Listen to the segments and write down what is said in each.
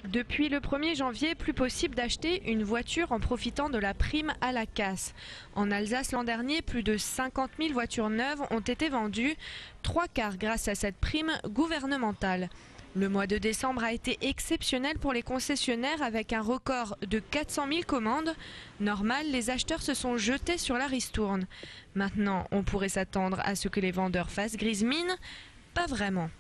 Depuis le 1er janvier, plus possible d'acheter une voiture en profitant de la prime à la casse. En Alsace l'an dernier, plus de 50 000 voitures neuves ont été vendues, 3/4 grâce à cette prime gouvernementale. Le mois de décembre a été exceptionnel pour les concessionnaires avec un record de 400 000 commandes. Normal, les acheteurs se sont jetés sur la ristourne. Maintenant, on pourrait s'attendre à ce que les vendeurs fassent grise mine. Pas vraiment.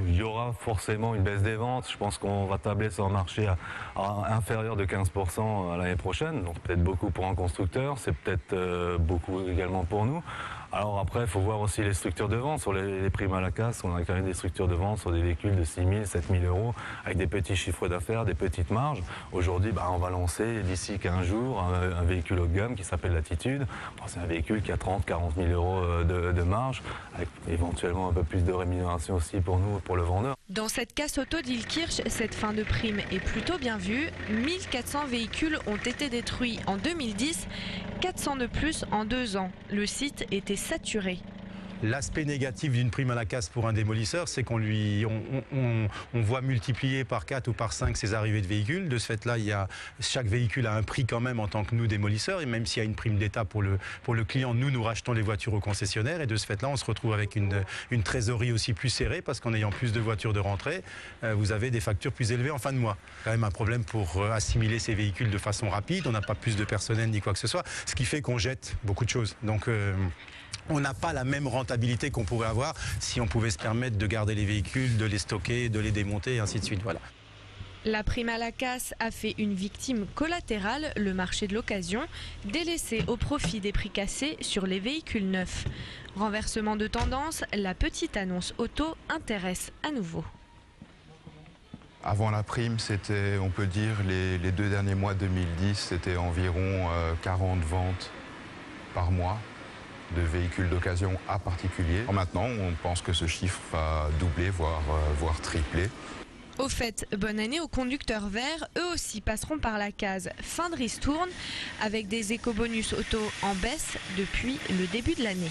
Il y aura forcément une baisse des ventes. Je pense qu'on va tabler sur un marché à inférieur de 15% l'année prochaine. Donc peut-être beaucoup pour un constructeur, c'est peut-être beaucoup également pour nous. Alors après, il faut voir aussi les structures de vente. Sur les primes à la casse, on a quand même des structures de vente sur des véhicules de 6 000, 7 000 euros avec des petits chiffres d'affaires, des petites marges. Aujourd'hui, on va lancer d'ici 15 jours un véhicule haut de gamme qui s'appelle Latitude. C'est un véhicule qui a 30 000, 40 000 euros de marge, avec éventuellement un peu plus de rémunération aussi pour nous, pour le vendeur. Dans cette casse auto d'Illkirch, cette fin de prime est plutôt bien vue. 1400 véhicules ont été détruits en 2010, 400 de plus en 2 ans. Le site était saturé. L'aspect négatif d'une prime à la casse pour un démolisseur, c'est qu'on voit multiplier par 4 ou par 5 ses arrivées de véhicules. De ce fait-là, chaque véhicule a un prix quand même en tant que nous démolisseurs. Et même s'il y a une prime d'État pour le client, nous rachetons les voitures au concessionnaire. Et de ce fait-là, on se retrouve avec une trésorerie aussi plus serrée parce qu'en ayant plus de voitures de rentrée, vous avez des factures plus élevées en fin de mois. Quand même un problème pour assimiler ces véhicules de façon rapide. On n'a pas plus de personnel ni quoi que ce soit. Ce qui fait qu'on jette beaucoup de choses. Donc, on n'a pas la même rentabilité qu'on pourrait avoir si on pouvait se permettre de garder les véhicules, de les stocker, de les démonter et ainsi de suite. Voilà. La prime à la casse a fait une victime collatérale, le marché de l'occasion, délaissé au profit des prix cassés sur les véhicules neufs. Renversement de tendance, la petite annonce auto intéresse à nouveau. Avant la prime, c'était, on peut dire, les 2 derniers mois 2010, c'était environ 40 ventes par mois de véhicules d'occasion à particulier. Maintenant, on pense que ce chiffre va doubler, voire tripler. Au fait, bonne année aux conducteurs verts, eux aussi passeront par la case fin de ristourne avec des éco-bonus auto en baisse depuis le début de l'année.